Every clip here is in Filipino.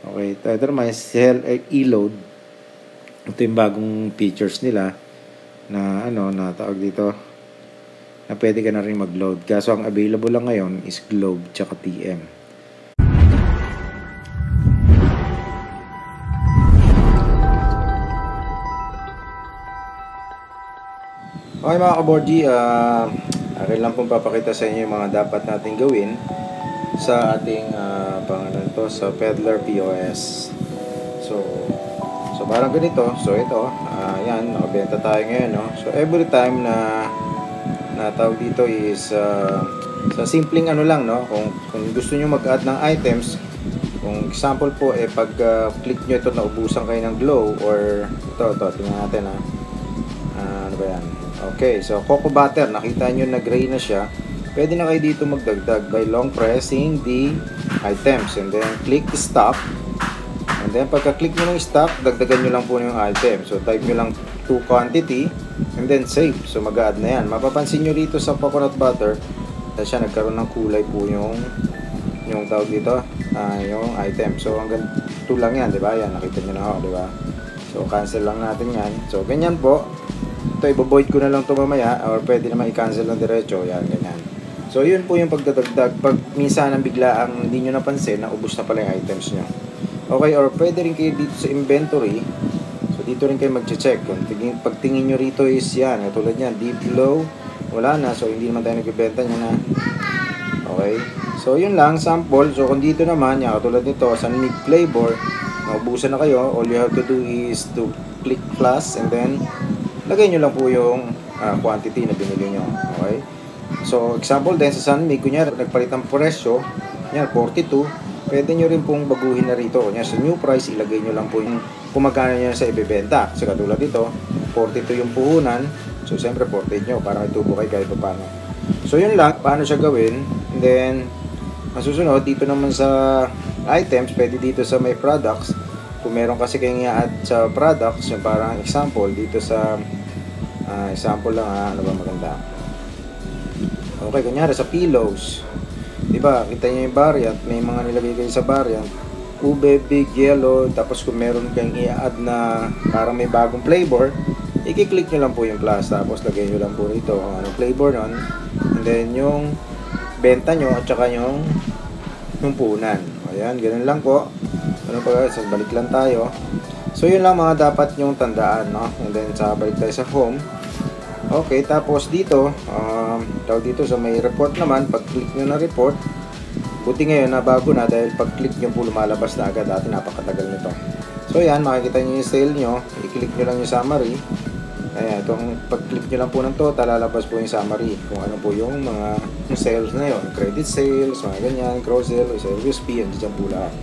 Okay, ito naman sell e-load. Ito yung bagong features nila na na tawag dito, na pwede ka na rin mag-load. Kaso ang available lang ngayon is Globe tsaka TM. Okay mga kaborgi, akin lang pong papakita sa inyo yung mga dapat natin gawin sa ating pangalan to, sa Peddler POS. So parang ganito. So ito, yan, nakabenta tayo ngayon, no? So every time na tawag dito is sa simpleng lang, no? Kung gusto nyo mag-add ng items, kung example po, pag click nyo ito, naubusan kayo ng glow, or ito, tingnan natin, ano ba yan? Okay, so cocoa butter, nakita nyo na gray na siya. Pwede na kayo dito magdagdag by long pressing the items and then click stop. And then pagka-click nyo ng stop, dagdagan nyo lang po yung item. So type nyo lang to quantity and then save. So mag-add na yan. Mapapansin nyo rito sa coconut butter na siya nagkaroon ng kulay po yung tawag dito, yung item. So hanggang 2 lang yan, di ba? Yan, nakita nyo na ako, di ba? So cancel lang natin yan. So ganyan po. Ito, i-void ko na lang ito mamaya, or pwede naman i-cancel ng diretso. Yan, ganyan. So yun po yung pagdadagdag. Pag minsan ang bigla ang hindi nyo napansin na ubos na pala yung items nyo. Okay, or pwede rin kayo dito sa inventory. So dito rin kayo mag-check. Pag tingin nyo rito is yan, tulad yan, deep low, wala na. So hindi naman tayo nagbibenta nyo na. Okay, so yun lang, sample. So kung dito naman, yan, tulad nito, sa mid flavor, naubusan na kayo, all you have to do is to click plus and then lagay nyo lang po yung quantity na binili nyo. Okay, so example din sa Sunmig, kunyari nagpalit ang presyo, yan 42, pwede nyo rin pong baguhin na rito. Kunyari sa new price, ilagay nyo lang po yung kung magkano nyo sa ibebenta. Kasi katulad dito, 42 yung puhunan, so siyempre 48 nyo para may tubo kayo kahit pa paano. So yun lang, paano siya gawin. And then masusunod dito naman sa items, pwede dito sa may products. Kung meron kasi kayong i-add sa products, yung parang example dito sa example lang, ano ba maganda. Okay, kunyari sa pillows, diba, kita nyo yung variant, may mga nilagay kayo sa variant, ube, big, yellow, tapos kung meron kayong i-add na parang may bagong flavor, i-click nyo lang po yung plus, tapos lagay nyo lang po rito kung anong flavor nun, and then yung benta nyo at saka yung punan. Ayan, ganun lang po. Ano pa guys, balik lang tayo. So yun lang mga dapat nyong tandaan, no? And then balik tayo sa home. Okay, tapos dito tawag dito sa may report naman, pag click nyo na report, buti ngayon na bago na dahil pag click nyo po lumalabas na agad, dati napakatagal nito. So yan, makikita nyo yung sale nyo, i-click nyo lang yung summary. Ayan, itong pag-click nyo lang po ng total, lalabas po yung summary kung ano po yung mga sales na yun, credit sales, mga ganyan, cross sale, service fee, yan dyan po lahat.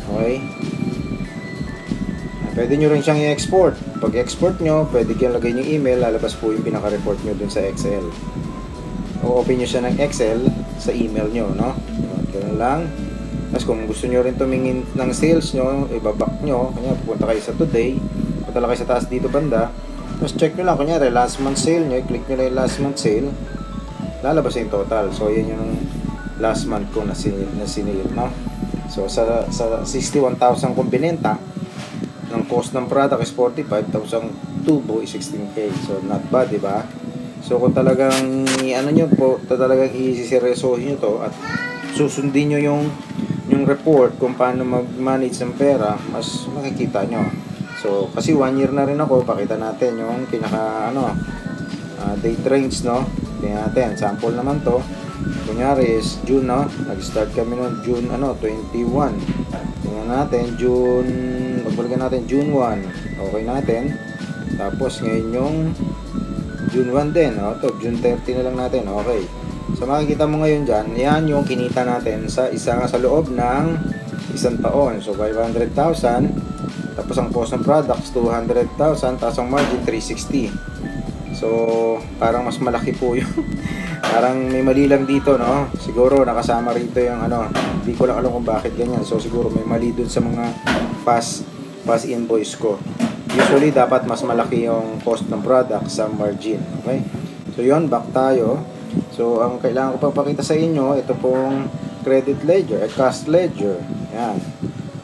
Okay, pwede nyo rin siyang i-export. Pag export nyo, pwede kayo lagay yung email, lalabas po yung pinaka-report nyo dun sa Excel. O open nyo siya ng Excel sa email nyo, no? Ganun lang. Tapos kung gusto nyo rin tumingin ng sales nyo, ibabak nyo, kanya pupunta kayo sa today, punta lang kayo sa taas dito banda, tapos check nyo lang, kunyari last month sale nyo, click nyo lang yung last month sale, lalabas yung total. So yan yung last month ko na sinil, no? So sa 61,000 kong binenta, ng cost ng product is 45,000, tubo is 16K. So not bad, di ba? So kung talagang nyo po, talagang i-seryosohin nyo to at susundin nyo yung report kung paano mag-manage ng pera, mas makikita nyo. So kasi 1 year na rin ako, pakita natin yung pinaka date range, no? Tingnan natin, sample naman to. Kunyari is June, no? Nag-start kami noong June 21. Tingnan natin June, magbalikan natin June 1. Okay natin. Tapos ngayon yung June 1 din, no? To June 30 na lang natin. Okay. So makikita mo ngayon diyan, yan yung kinita natin sa sa loob ng isang taon. So 500,000. Tapos ang cost ng products 200,000, tapos ang margin 360. So parang mas malaki po yung parang may mali lang dito, no? Siguro nakasama rito yung hindi ko lang alam kung bakit ganyan. So siguro may mali dun sa mga past invoice ko. Usually dapat mas malaki yung cost ng product sa margin. Okay? So yun, back tayo. So ang kailangan ko pang pakita sa inyo, ito pong credit ledger, cost ledger. Yan.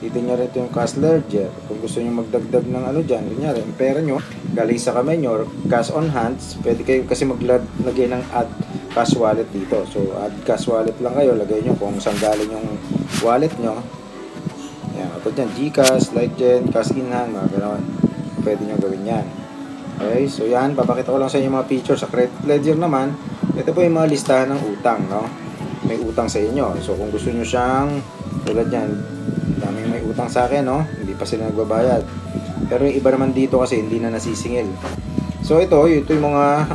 Dito gamitin nyo rin ito yung cash ledger. Kung gusto nyo magdagdag ng ano dyan, kunyari, yung pera nyo, galing sa kamay nyo, or cash on hands, pwede kayo kasi maglagay ng add cash wallet dito. So, add cash wallet lang kayo, lagay nyo kung saan galing yung wallet nyo. Yan, ito dyan, Gcash, Lightgen, cash in hand, mga gano'n. Pwede nyo gawin yan. Okay, so yan, papakita ko lang sa inyo mga features. Sa credit ledger naman, ito po yung mga listahan ng utang, no? May utang sa inyo. So, kung gusto nyo siyang, tulad yan, daming may utang sa akin, no? Hindi pa sila nagbabayad. Pero yung iba naman dito kasi hindi na nasisingil. So, ito yung mga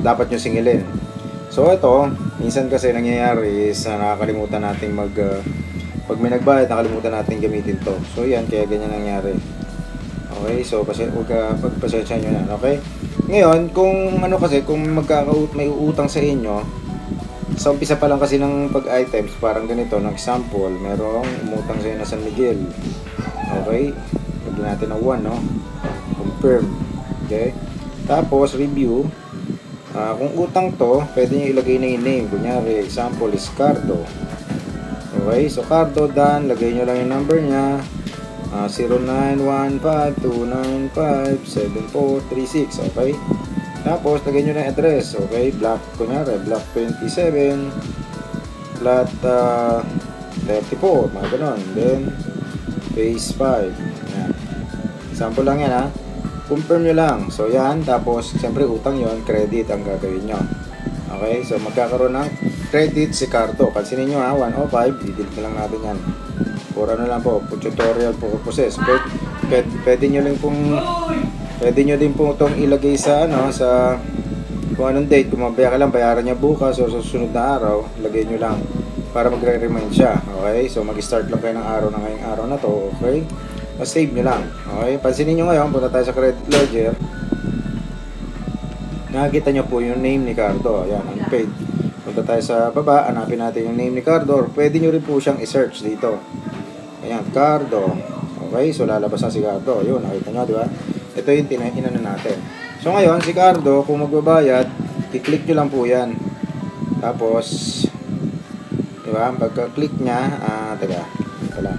dapat nyo singilin. So, ito, minsan kasi nangyayari is nakakalimutan natin pag may nagbayad, nakalimutan natin gamitin to. So, yan, kaya ganyan nangyari. Okay, so pagpasensya nyo yan, okay? Ngayon, kung ano kasi, kung may utang sa inyo, sa umpisa pa lang kasi ng pag-items, parang ganito, ng example, merong umutang sa inyo na San Miguel. Okay? Lagyan natin ng 1, no? Confirm. Okay? Tapos, review. Kung utang to, pwede nyo ilagay na yung name. Kunyari, example is Cardo. Okay? So, Cardo, done. Lagay nyo lang yung number nya. 0915-295-7436. Okay? Tapos, lagay nyo na address. Okay? Block, kunyari, block 27, flat 34. Mga ganon. Then, phase 5. Yan. Sample lang yan, ha? Confirm nyo lang. So, yan. Tapos, siyempre, utang yon, credit ang gagawin nyo. Okay? So, magkakaroon ng credit si Cardo. Pansinin nyo, ha? 105. Didelete na lang natin yan. For ano lang po, for tutorial purposes. Pwede nyo din po itong ilagay sa sa kung anong date. Kung mabaya ka lang, bayaran niya bukas o sa susunod na araw, lagay nyo lang para magre-remind siya. Okay? So mag-start lang kayo ng araw na ngayong araw na to. Okay? Save nyo lang. Okay? Pansinin nyo ngayon, punta tayo sa credit ledger. Nakikita nyo po yung name ni Cardo. Ayan, unpaid. Punta tayo sa baba, hanapin natin yung name ni Cardo. Or pwede nyo rin po siyang i-search dito. Ayan, Cardo. Okay, so lalabas na si Cardo. Yun, nakita nyo, di ba? Ito yung inano natin. So ngayon, si Cardo, kung magbabayad, i-click nyo lang po yan. Tapos, di ba? Pagka-click niya, ito lang.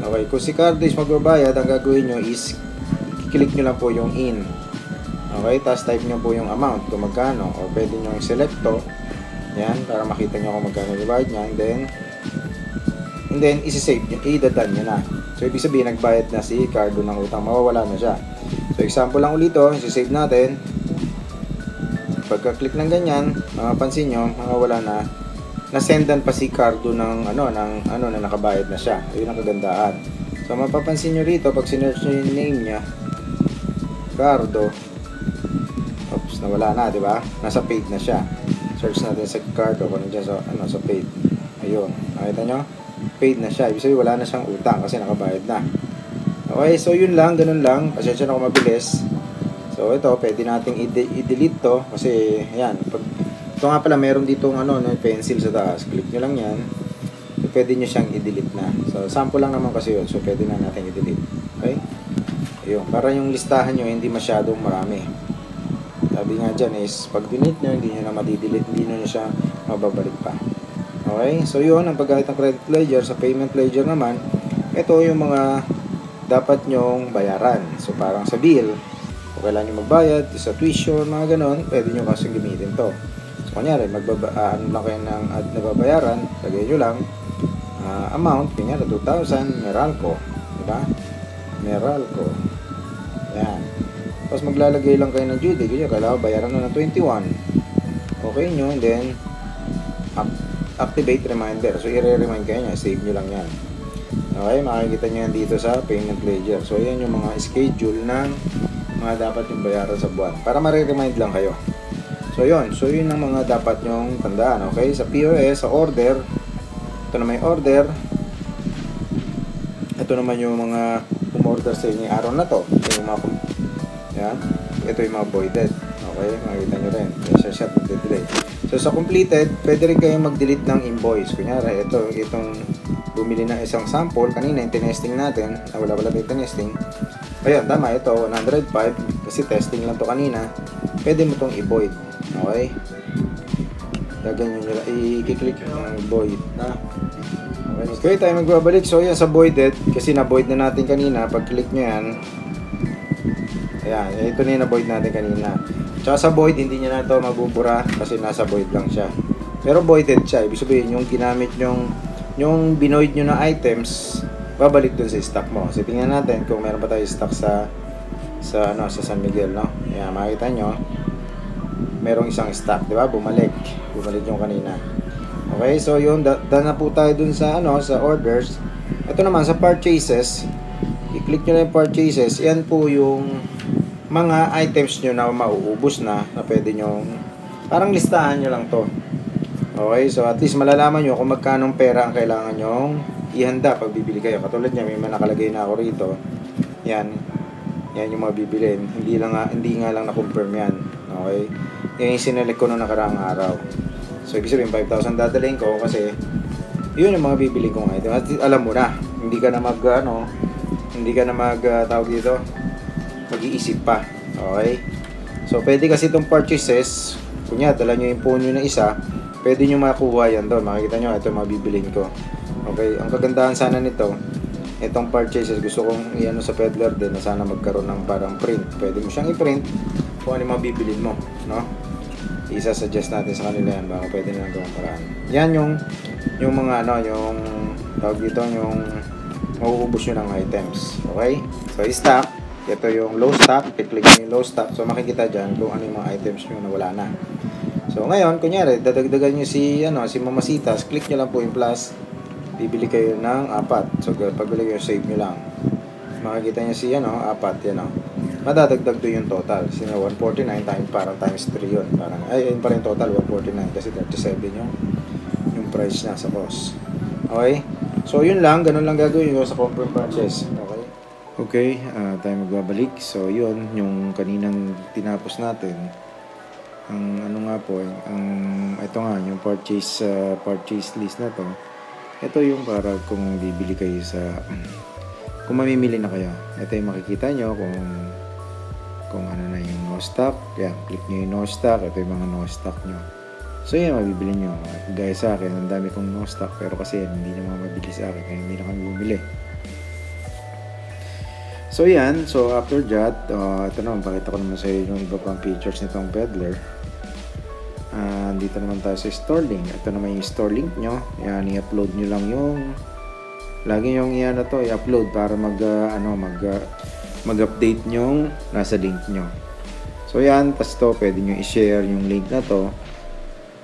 Okay, kung si Cardo is magbabayad, ang gagawin nyo is, i-click nyo lang po yung in. Okay, tapos type nyo po yung amount, kung magkano. O pwede nyo yung select to. Yan, para makita nyo kung magkano yung niya. And then, isi-save nyo, i-dadan nyo na. So, ibig sabihin, nagbayad na si Cardo ng utang. Mawawala na siya. So, example lang ulit ito. Isi-save natin. Pagka-click ng ganyan, mapapansin nyo, mawawala na. Nasendan pa si Cardo ng, na nakabayad na siya. Yun ang kagandahan. So, mapapansin nyo rito, pag sinearch nyo yung name niya, Cardo. Oops, nawala na, di ba? Nasa paid na siya. Search natin sa Cardo, kung nandiyan sa paid. Ayun. Nakita nyo? Paid na siya. Ibig sabihin, wala na siyang utang kasi nakabayad na. Okay, so yun lang, ganun lang. Pasensya na kung mabilis. So ito, pwede nating i-delete to kasi ayan, ito nga pala meron dito pencil sa taas. Click nyo lang yan. So, pwede nyo siyang i-delete na. So sample lang naman kasi yun. So pwede na natin i-delete. Okay? Ayun, para yung listahan nyo hindi masyadong marami. Sabi nga dyan is, pag delete nyo, hindi nyo na madidelete, hindi nyo na siya mababalik pa. Okay, so yun ang paggamit ng credit ledger. Sa payment ledger naman, ito yung mga dapat nyong bayaran. So parang sa bill, kung kailan nyo magbayad, sa tuition, mga ganon, pwede nyo kasing gamitin to. So kunyari, lang kayo ng nababayaran, lagay nyo lang amount, kunyari 2,000, Meralco, diba? Meralco, yan. Tapos maglalagay lang kayo ng due date, kailangan bayaran na ng 21. Okay nyo, and then activate reminder. So, i-remind kayo niya. Save nyo lang yan. Okay, makikita nyo yan dito sa payment ledger. So, yan yung mga schedule ng mga dapat yung bayaran sa buwan. Para ma-remind lang kayo. So, yun. So, yun ang mga dapat nyong tandaan. Okay, sa POS, sa order. Ito naman yung order. Ito naman yung mga umorder sa inyo yung araw na to. Ito yung mga yan. Ito yung mga voided. Okay, makikita nyo rin. Shot delay. So sa completed, pwede rin kayong mag-delete ng invoice. Kunyari, itong bumili ng isang sample. Kanina yung tinesting natin. Wala tayong tinesting. Ayun, tama. Ito, 105. Kasi testing lang to kanina. Pwede mo itong i-void. Okay? Gaganyan nyo lang. I-click yung void na. Okay, tayo magbabalik. So yan sa voided, kasi na-void na natin kanina. Pag click nyo yan, ayan, ito na yung na-void natin kanina. Tsaka sa void, hindi nyo na ito mabubura kasi nasa void lang siya. Pero voided siya, ibig sabihin yung ginamit yung binoid nyo na items, babalik dun sa stock mo. Kasi tingnan natin kung meron pa tayo stock sa San Miguel, no? Ayan, makikita nyo, merong isang stock, di ba? Bumalik yung kanina. Okay, so yun, done na po tayo dun sa sa orders. Ito naman sa purchases, i-click nyo na yung purchases. Yan po yung mga items nyo na mauubos na pwede nyo, parang listahan nyo lang to. Okay, so at least malalaman nyo kung magkanong pera ang kailangan nyong ihanda pag bibili kayo. Katulad niya, may nakalagay na ako rito. Yan yung mga bibilin. Hindi nga lang na-confirm yan. Okay, yan yung sinelect ko noong nakaraang araw. So ibig sabihin 5,000 dadalhin ko kasi yun yung mga bibili kong item. At alam mo na, hindi ka na tawag dito, mag-iisip pa. Okay, so pwede kasi itong purchases, kunya dala nyo yung phone nyo na isa, pwede nyo makuha yan doon. Makikita nyo, ito yung mga bibilin ko. Okay, ang kagandahan sana nito, itong purchases, gusto kong iano sa peddler din na sana magkaroon ng parang print. Pwede mo siyang i-print kung ano yung mga bibilin mo, no? Isa-suggest natin sa kanila yan, baka pwede na gawang paraan. Yan yung mga yung tawag dito, yung mauubos nyo ng items. Okay, so stock, ito yung low stock, i-click nyo yung low stock, so makikita dyan kung ano yung mga items nyo na wala na. So ngayon, kunyari, dadagdagan nyo si Mamasitas, click nyo lang po yung plus, bibili kayo ng 4. So pagbili kayo, save nyo lang. Makikita nyo si 4, yan madadagdag doon yung total. Kasi 149 parang times 3 yun. Parang, yun pa rin total, 149 kasi 37 yung price niya sa cost. Okay? So yun lang, ganun lang gagawin ko sa confirm purchase. Okay? Okay, tayo magbabalik. So yun, yung kaninang tinapos natin. Ang ito nga, yung purchase list na to. Ito yung para kung bibili kayo kung mamimili na kayo. Ito yung makikita nyo kung ano na yung no stock. Yan, click nyo yung no stock. Ito yung mga no stock nyo. So yan, mabibili nyo. Gaya sa akin, ang dami kong no stock, pero kasi yan, hindi naman mabili sa akin, kaya hindi na kami bumili. So yan, so after that, ito naman, pakita ko naman sa inyo yung iba pang features nitong peddler. Dito naman tayo sa store link. Ito naman yung store link nyo. Yan, i-upload nyo lang lagi yung i-upload para mag-update nyo nasa link nyo. So yan, tas to, pwede nyo i-share yung link na to.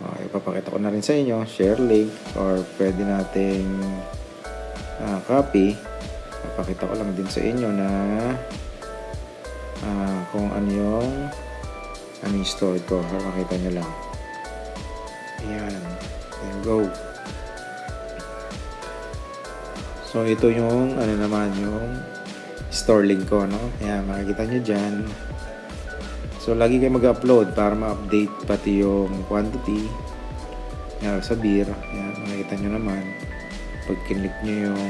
Ipapakita ko na rin sa inyo, share link, or pwede nating copy. Ipapakita ko lang din sa inyo na kung ano yung store ko. Makita nyo lang. Ayan, and go. So ito yung yung store link ko, no? Ayan, makikita nyo dyan. So lagi kayo mag-upload para ma-update pati yung quantity. Ayan, sa beer. Ayan, makikita nyo naman. Pag kinlik nyo yung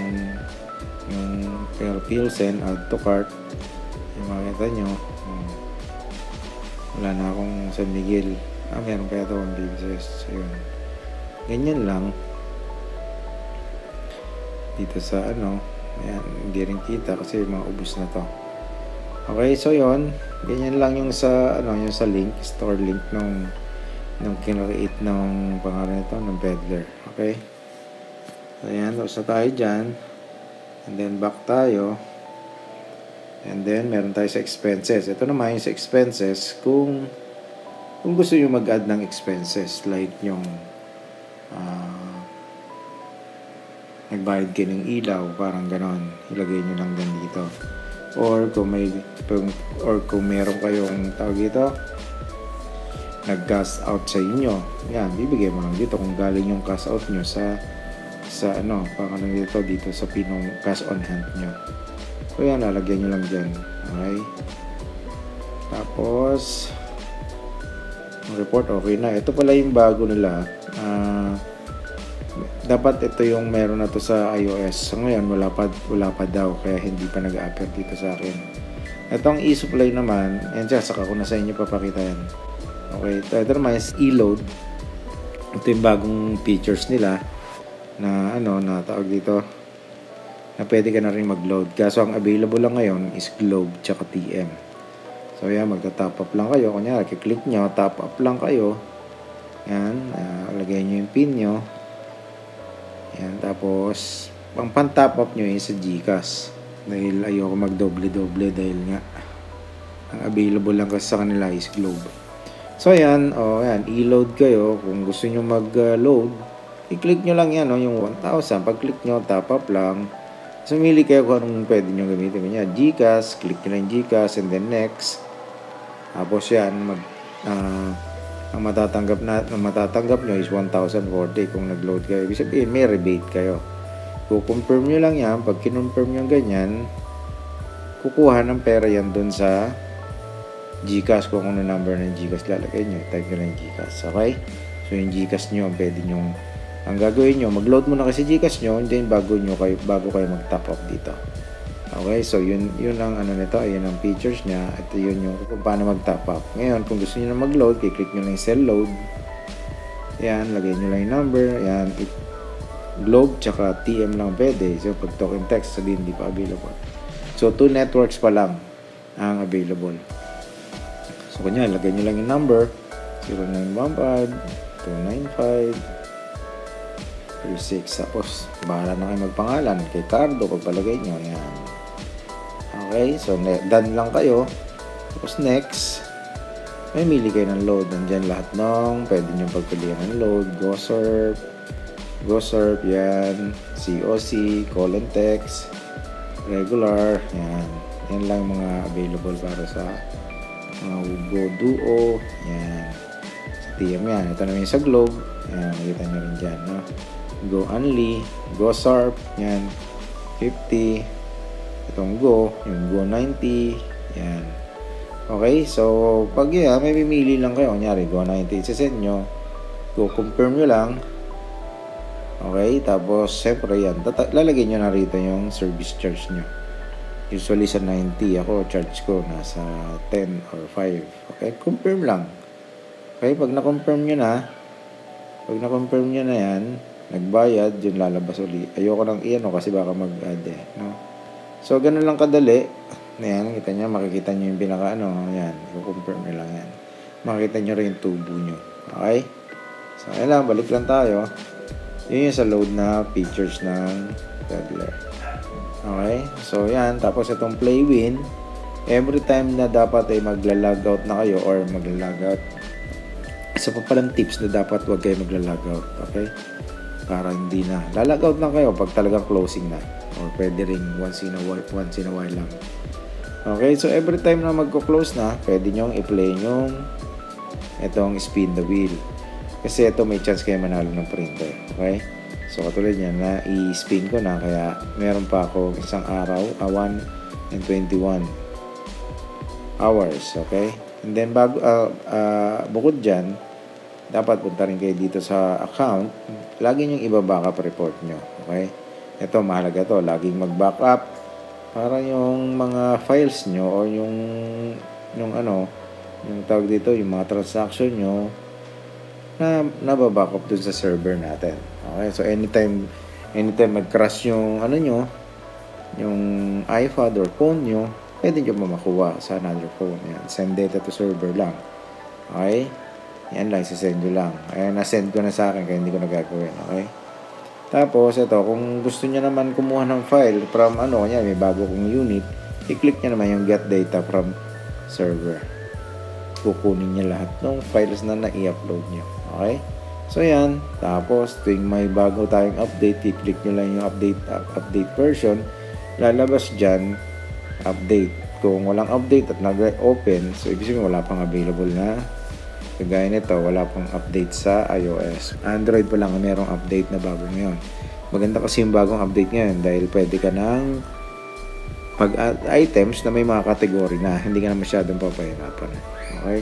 Pilsen, add to cart. Ayan, makikita nyo. Wala na akong San Miguel. Meron kaya ito ang business. So yun. Ganyan lang. Dito sa ayan, hindi rin kita kasi mga ubos na to. Okay, so yon, ganyan lang yung sa yung sa link, store link nung kinreate ng pangalan nito ng peddler. Okay, so ayan, tapos na tayo dyan, and then back tayo, and then meron tayo sa expenses. Ito naman yung sa expenses, kung gusto nyo mag-add ng expenses, like yung nagbayad kayo ng ilaw, parang ganon, ilagay nyo lang din dito. Or kung meron kayong tawag dito, nag-cash out sa inyo, yan, bibigay mo lang dito kung galing yung cash out nyo sa parang dito sa pinong cash on hand nyo. So yan, lalagyan nyo lang dyan. Okay, tapos report, okay na. Ito pala yung bago nila. Dapat ito yung meron na to sa iOS. So ngayon wala pa daw, kaya hindi pa nag-appear dito sa akin. Itong e-supply naman, and saka ko na sa inyo papakita yan. Okay, ito naman is e-load. Ito yung bagong features nila na na tawag dito, na pwede ka na rin mag-load. Kaso ang available lang ngayon is Globe tsaka TM. So yan, magta-top up lang kayo. Kunyari, kiklik nyo, top up lang kayo. Yan, lagay nyo yung pin nyo. Yan, tapos ang pan-top up nyo is sa GCash. Dahil ayoko mag-doble-doble dahil nga ang available lang kasi sa kanila is Globe. So yan, yan, i-load kayo. Kung gusto nyo mag-load, i-click nyo lang yan, yung 1,000. Pag-click nyo, top up lang. Sumili kayo kung anong pwede nyo gamitin. Kanya, GCash, click nyo lang GCash, and then next. Tapos yan, ang matatanggap nyo is 1,040 kung nag-load kayo. Ibig sabihin, may rebate kayo. Kung confirm nyo lang yan, pag kinonfirm nyo ganyan, kukuha ng pera yan dun sa GCash. Kung ano number ng GCash lalagay nyo, type nyo lang GCash. Okay? So yung GCash nyo, pwede nyo, ang gagawin nyo, mag-load muna kasi GCash nyo, and then bago kayo mag-top up dito. Okay, so yun ang nito, ayun ang features niya. Ito yun yung kung paano mag-top up. Ngayon, kung gusto niyo na mag-load, i-click niyo lang yung cell load. Yan, lagay niyo lang yung number. Yan, Globe tsaka TM lang pwede. So pag token text, sabihin hindi pa available. So 2 networks pa lang ang available. So kanya, lagay niyo lang yung number 0915 295 36. Tapos bahala na kayo magpangalan kay Cardo pagpalagay nyo. Yan. Okay, so done lang kayo. Tapos next, may mili kayo ng load. Nandyan lahat ng pwede nyo pagpilihan ng load. GoSurf, yan. COC, call and text, regular, yan. Yan lang mga available para sa mga GoDuo, yan. Sa TM yan. Ito naman yung sa Globe. Yan, makita nyo rin dyan, no? GoOnly, GoSurf, yan. 50. Itong yung Go 90, yan. Okay, so pag yan, may pipili lang kayo. Kunyari, Go 90, isasend nyo. Go confirm nyo lang. Okay, tapos siyempre yan, lalagay nyo na rito yung service charge nyo. Usually sa 90, ako charge ko nasa 10 or 5. Okay, confirm lang. Okay, pag na-confirm nyo na yan, nagbayad, yun lalabas uli. Ayoko nang kasi baka mag-add no? So, ganun lang kadali. Ayan, makikita nyo yung pinaka yan, i-confirm nyo lang yan. Makikita nyo rin yung tubo nyo. Okay? So, ayan lang, balik lang tayo. Yun yung sa load na features ng Peddler. Okay? So, yan. Tapos, itong play win, every time na dapat ay magla-logout na kayo or magla-logout, isa pa palang tips na dapat huwag kayo magla-logout. Okay? Para hindi na. Lalogout lang kayo pag talagang closing na. Or pwede rin once in a while lang. Okay, so every time na magko-close na, pwede nyong i-play yung itong spin the wheel. Kasi ito may chance kayo manalo ng printer. Okay? So katulad yan na i-spin ko na, kaya meron pa ako isang araw, 1 and 21 hours. Okay? And then bukod dyan, dapat punta rin kayo dito sa account. Lagi nyong iba-backup report nyo. Okay? Ito, mahalaga to. Laging mag-backup para yung mga files nyo or yung tawag dito, yung mga transaction nyo na nababackup dun sa server natin. Okay? So, anytime mag-crash yung yung iPad or phone nyo, pwede nyo makuha sa another phone. Yan. Send data to server lang. Okay? Yan lang, sisend nyo lang. Ayan, na-send ko na sa akin kaya hindi ko nagagawin. Okay? Tapos, ito, kung gusto nyo naman kumuha ng file from yan, may bago kong unit, i-click nyo naman yung get data from server. Kukunin nyo lahat ng files na na-i-upload nyo. Okay? So, yan. Tapos, tuwing may bago tayong update, i-click nyo lang yung update version. Lalabas dyan, update. Kung walang update at nag-open, so, ibig sabihin wala pang available na. Kagaya nito, wala pang update sa iOS. Android pa lang merong update na bago ngayon. Maganda kasi yung bagong update ngayon dahil pwede ka ng pag-add items na may mga kategory na hindi ka na masyadong papahirapan. Okay?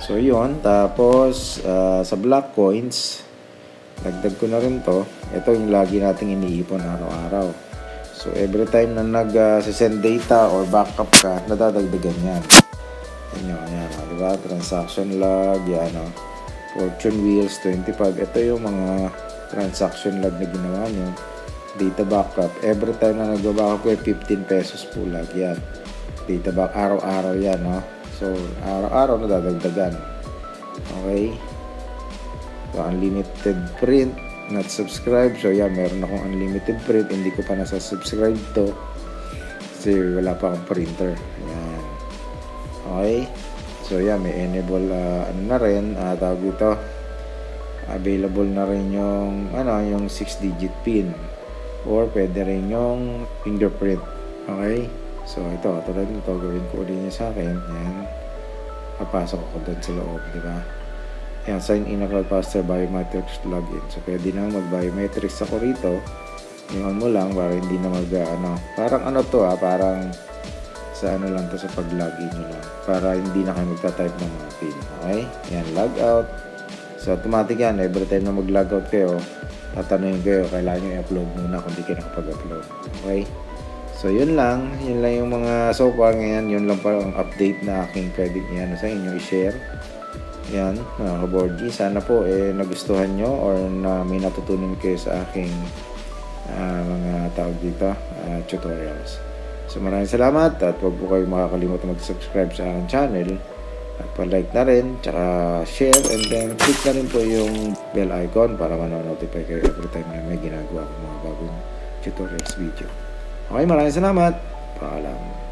So, yun. Tapos, sa Black Coins, dagdag ko na rin to. Ito yung lagi nating iniipon araw-araw. So, every time na nag-send data or backup ka, nadadagdagan yan. Yan, diba? Transaction log, yan, Fortune Wheels 25. Ito yung mga transaction log na ginawa nyo. Data backup. Every time na nagbabackup ko, 15 pesos po lag yan. Data back, araw-araw yan, no? So, araw-araw na dadagdagan. Okay? So, unlimited print, not subscribe. So, yan, meron akong unlimited print. Hindi ko pa nasa-subscribe to. Kasi wala pa akong printer. Ayan. Okay? So, yan, may enable, ano na rin, tawag dito. Available na rin yung, yung 6-digit PIN. Or pwede rin yung fingerprint. Okay? So, ito, tulad nito, gawin ko ulit niya sa akin. Yan. Papasok ako doon sa loob, di ba? Yan, sign in ako faster biometrics login. So, pwede na mag-biometrics ako rito. Yung mo lang, para hindi na parang to parang sa lang to sa pag-login nyo lang. Para hindi na kayo magta-type ng mga PIN. Okay? Yan, log out. So, automatic yan. Every time na mag-log out kayo, tatanungin kayo, kailangan nyo i-upload muna kung di kayo nakapag-upload. Okay? So, yun lang. Yun lang yung mga so far ngayon. Yun lang pa ang update na aking pwedeng sa inyo i-share. Yan, mga kaborgi. Sana po nagustuhan nyo or na may natutunan kayo sa aking mga tawag dito, tutorials. So, maraming salamat at huwag po kayo makakalimutan mag-subscribe sa aking channel. At pa-like na rin, tsaka share, and then click na rin po yung bell icon para manonotify kayo every time na may ginagawa akong mga bagong tutorials video. Okay, maraming salamat. Paalam.